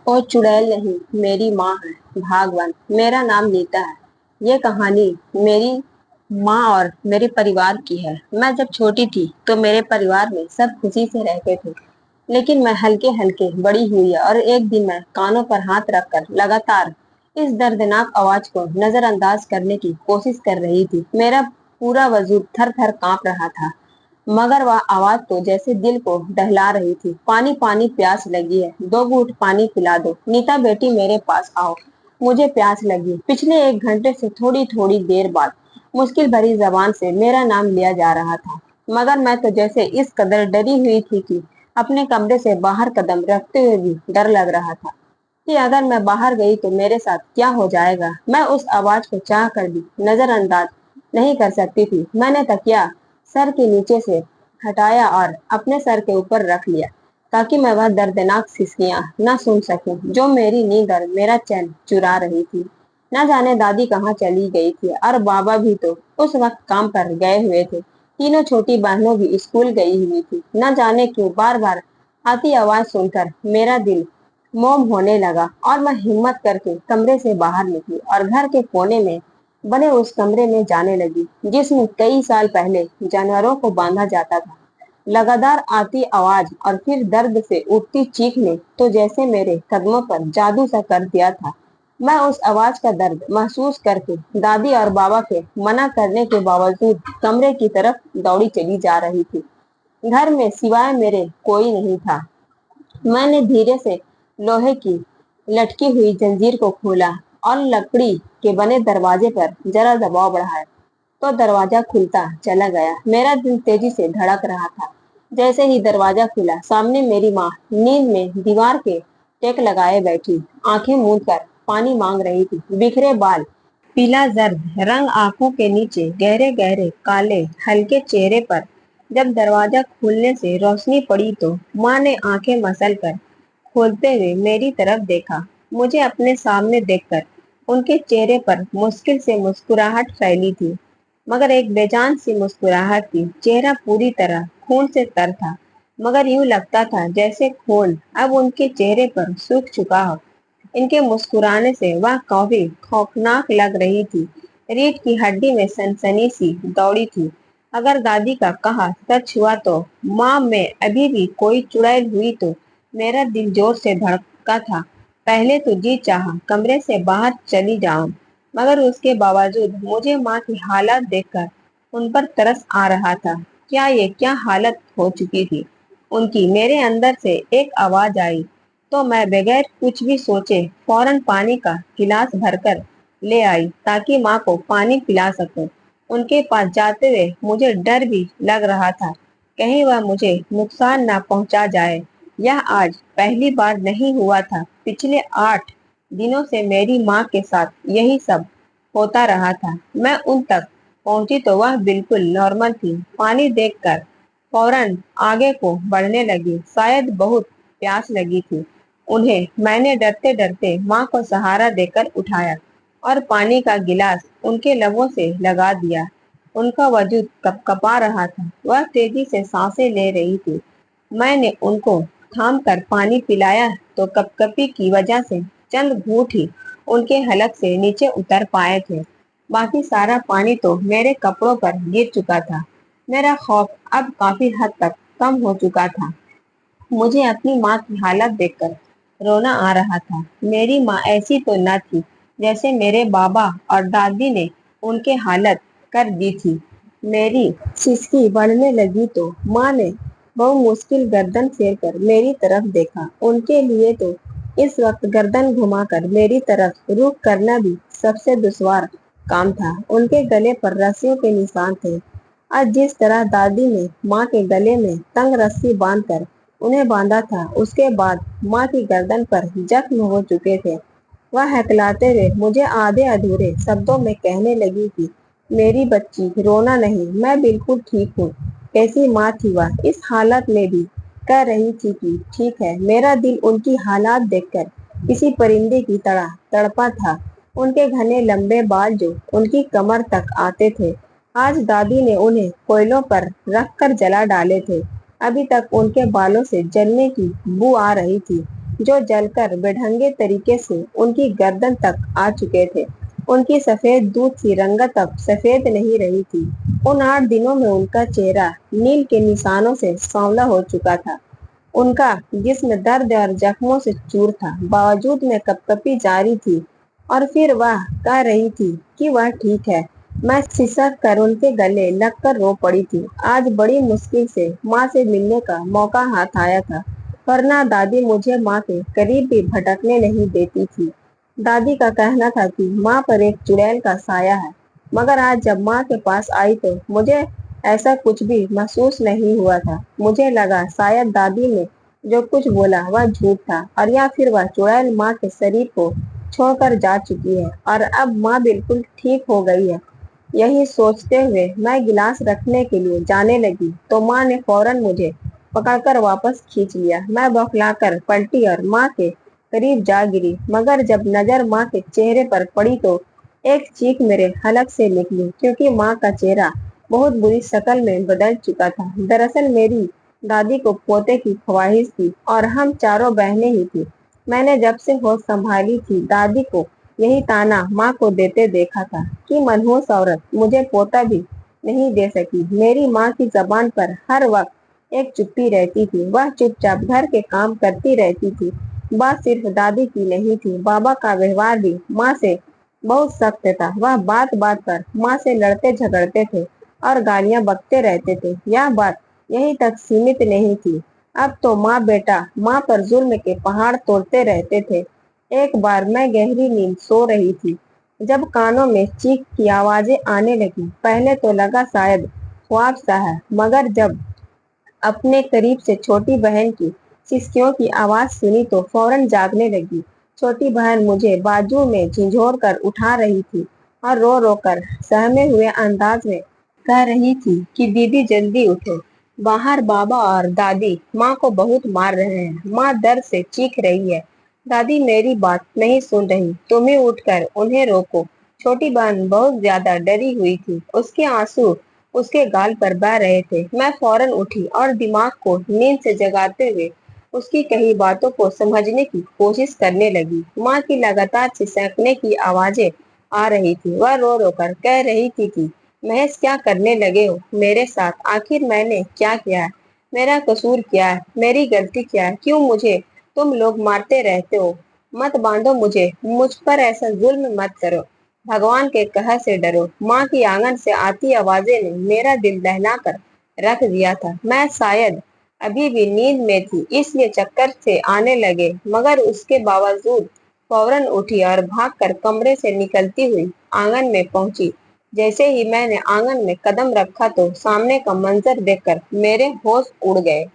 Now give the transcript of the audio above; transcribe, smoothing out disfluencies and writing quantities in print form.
اور चुड़ैल नहीं, मेरी माँ है। भागवन, मेरा नाम नीता है। ये कहानी मेरी माँ और मेरे परिवार की है। मैं जब छोटी थी तो मेरे परिवार में सब खुशी से रहते थे, लेकिन मैं हल्के हल्के बड़ी हुई और एक दिन मैं कानों पर हाथ रखकर लगातार इस दर्दनाक आवाज को नजरअंदाज करने की कोशिश कर रही थी। मेरा पूरा वजूद थर थर कांप रहा था, मगर वह आवाज तो जैसे दिल को दहला रही थी। पानी पानी, प्यास लगी है, 2 घूंट पानी पिला दो। नीता बेटी, मेरे पास आओ, मुझे प्यास लगी। पिछले 1 घंटे से थोड़ी थोड़ी देर बाद मुश्किल भरी जबान से मेरा नाम लिया जा रहा था, मगर मैं तो जैसे इस कदर डरी हुई थी कि अपने कमरे से बाहर कदम रखते हुए भी डर लग रहा था कि अगर मैं बाहर गई तो मेरे साथ क्या हो जाएगा। मैं उस आवाज को चाह कर भी नजरअंदाज नहीं कर सकती थी। मैंने तकिया सर के नीचे से हटाया और अपने सर के ऊपर रख लिया, ताकि मैं वह दर्दनाक सिसकियां न सुन सकूं जो मेरी नींद और मेरा चैन चुरा रही थी। न जाने दादी कहाँ चली गई थी और बाबा भी तो उस वक्त काम पर गए हुए थे। तीनों छोटी बहनों भी स्कूल गई हुई थी। न जाने क्यों बार बार आती आवाज सुनकर मेरा दिल मोम होने लगा और मैं हिम्मत करके कमरे से बाहर निकली और घर के कोने में बने उस कमरे में जाने लगी जिसमें कई साल पहले जानवरों को बांधा जाता था। लगातार आती आवाज और फिर दर्द से उठती चीख ने तो जैसे मेरे कदमों पर जादू सा कर दिया था। मैं उस आवाज का दर्द महसूस करके दादी और बाबा के मना करने के बावजूद कमरे की तरफ दौड़ी चली जा रही थी। घर में सिवाय मेरे कोई नहीं था। मैंने धीरे से लोहे की लटकी हुई जंजीर को खोला और लकड़ी के बने दरवाजे पर जरा दबाव बढ़ाया तो दरवाजा खुलता चला गया। मेरा दिल तेजी से धड़क रहा था। जैसे ही दरवाजा खुला, सामने मेरी माँ नींद में दीवार के टेक लगाए बैठी, आंखें मूंद कर पानी मांग रही थी। बिखरे बाल, पीला जर्द रंग आंखों के नीचे, गहरे गहरे काले हल्के चेहरे पर जब दरवाजा खुलने से रोशनी पड़ी तो माँ ने आंखें मसल कर खोलते हुए मेरी तरफ देखा। मुझे अपने सामने देखकर उनके चेहरे पर मुश्किल से मुस्कुराहट फैली थी, मगर एक बेजान सी मुस्कुराहट थी। चेहरा पूरी तरह खून से तर था, मगर यूं लगता था जैसे खून अब उनके चेहरे पर सूख चुका हो। इनके मुस्कुराने से वह काफी खौफनाक लग रही थी। रीढ़ की हड्डी में सनसनी सी दौड़ी थी। अगर दादी का कहा सच हुआ तो माँ में अभी भी कोई चुड़ैल हुई तो मेरा दिल जोर से धड़का था। पहले तो जी चाहा कमरे से बाहर चली जाऊं, मगर उसके बावजूद मुझे माँ की हालत देखकर उन पर तरस आ रहा था। क्या हालत हो चुकी थी उनकी। मेरे अंदर से एक आवाज आई तो मैं बगैर कुछ भी सोचे फौरन पानी का गिलास भरकर ले आई ताकि माँ को पानी पिला सकूं। उनके पास जाते हुए मुझे डर भी लग रहा था, कहीं वह मुझे नुकसान ना पहुंचा जाए। यह आज पहली बार नहीं हुआ था। पिछले 8 दिनों से मेरी माँ के साथ यही सब होता रहा था। मैं उन तक पहुंची तो वह बिल्कुल नॉर्मल थी। पानी देखकर फौरन आगे को बढ़ने लगी। शायद बहुत प्यास लगी थी उन्हें। मैंने डरते डरते माँ को सहारा देकर उठाया और पानी का गिलास उनके लबों से लगा दिया। उनका वजूद कपकपा रहा था, वह तेजी से सांसें ले रही थी। मैंने उनको थाम कर पानी पिलाया तो कपकपी की वजह से चंद घूंट ही उनके हलक से नीचे उतर पाए थे। बाकी सारा पानी तो मेरे कपड़ों पर गिर चुका था। मेरा खौफ अब काफी हद तक कम हो चुका था। मुझे अपनी माँ की हालत देखकर रोना आ रहा था। मेरी माँ ऐसी तो न थी जैसे मेरे बाबा और दादी ने उनके हालत कर दी थी। मेरी सिसकी बढ़ने लगी तो माँ ने बहु मुश्किल गर्दन फेर कर मेरी तरफ देखा। उनके लिए तो इस वक्त गर्दन घुमाकर मेरी तरफ रुख करना भी सबसे दुश्वार काम था। उनके गले पर रस्सियों के निशान थे और जिस तरह दादी ने माँ के गले में तंग रस्सी बांधकर उन्हें बांधा था, उसके बाद माँ की गर्दन पर जख्म हो चुके थे। वह हकलाते हुए मुझे आधे अधूरे शब्दों में कहने लगी कि मेरी बच्ची, रोना नहीं, मैं बिल्कुल ठीक हूँ। कैसी माँ थी वह, इस हालत में भी कह रही थी कि ठीक है। मेरा दिल उनकी हालात देखकर किसी परिंदे की तरह तड़पा था। उनके घने लंबे बाल जो उनकी कमर तक आते थे, आज दादी ने उन्हें कोयलों पर रख कर जला डाले थे। अभी तक उनके बालों से जलने की बू आ रही थी। जो जलकर बेढंगे तरीके से उनकी गर्दन तक आ चुके थे। उनकी सफेद दूध सी रंगत अब सफेद नहीं रही थी। उन 8 दिनों में उनका चेहरा नील के निशानों से सांवला हो चुका था। उनका जिस्म दर्द और जख्मों से चूर था, बावजूद में कपकपी जारी थी। और फिर वह कह रही थी कि वह ठीक है। मैं सिसक कर उनके गले लगकर रो पड़ी थी। आज बड़ी मुश्किल से माँ से मिलने का मौका हाथ आया था, वरना दादी मुझे माँ के करीब भी भटकने नहीं देती थी। दादी का कहना था कि माँ पर एक चुड़ैल का साया है, मगर आज जब माँ के पास आई तो मुझे ऐसा कुछ भी महसूस नहीं हुआ था। मुझे लगा शायद दादी ने जो कुछ बोला वह झूठ था, और या फिर वह चुड़ैल माँ के शरीर को छोड़कर जा चुकी है और अब माँ बिल्कुल ठीक हो गई है। यही सोचते हुए मैं गिलास रखने के लिए जाने लगी तो माँ ने फौरन मुझे पकड़कर वापस खींच लिया। मैं बौखलाकर पलटी और माँ के करीब जा गिरी, मगर जब नजर माँ के चेहरे पर पड़ी तो एक चीख मेरे हलक से निकली, क्योंकि माँ का चेहरा बहुत बुरी शक्ल में बदल चुका था। दरअसल मेरी दादी को पोते की ख्वाहिश थी और हम चारों बहनें ही थी। मैंने जब से होश संभाली थी दादी को यही ताना माँ को देते देखा था कि मनहूस औरत मुझे पोता भी नहीं दे सकी। मेरी माँ की जबान पर हर वक्त एक चुप्पी रहती थी। वह चुपचाप घर के काम करती रहती थी। बात सिर्फ दादी की नहीं थी, बाबा का व्यवहार भी माँ से बहुत सख्त था। वह बात बात पर माँ से लड़ते झगड़ते थे और गालियां बकते रहते थे। यह बात यहीं तक सीमित नहीं थी, अब तो माँ बेटा माँ पर जुल्म के पहाड़ तोड़ते रहते थे। एक बार मैं गहरी नींद सो रही थी जब कानों में चीख की आवाजें आने लगी। पहले तो लगा शायद ख्वाब सा है, मगर जब अपने करीब से छोटी बहन की सिसकियों की आवाज सुनी तो फौरन जागने लगी। छोटी बहन मुझे बाजू में झिंझोर कर उठा रही थी और रो रो कर सहमे हुए अंदाज में कह रही थी कि दीदी जल्दी उठो, बाहर बाबा और दादी माँ को बहुत मार रहे हैं। माँ दर्द से चीख रही है। दादी मेरी बात नहीं सुन रही, तुम ही उठकर उन्हें रोको। छोटी बहन बहुत ज्यादा डरी हुई थी, उसके आंसू उसके गाल पर बह रहे थे। मैं फौरन उठी और दिमाग को नींद से जगाते हुए उसकी कही बातों को समझने की कोशिश करने लगी। माँ की लगातार सिसकने की आवाजें आ रही थी। वह रो रो कर कह रही थी कि महेश क्या करने लगे हो मेरे साथ, आखिर मैंने क्या किया है, मेरा कसूर क्या है, मेरी गलती क्या है, क्यों मुझे तुम लोग मारते रहते हो, मत बांधो मुझे, मुझ पर ऐसा जुल्म मत करो, भगवान के कहर से डरो। माँ की आंगन से आती आवाजें ने मेरा दिल दहला कर रख दिया था। मैं शायद अभी भी नींद में थी, इसलिए चक्कर से आने लगे, मगर उसके बावजूद फौरन उठी और भागकर कमरे से निकलती हुई आंगन में पहुंची। जैसे ही मैंने आंगन में कदम रखा तो सामने का मंजर देखकर मेरे होश उड़ गए।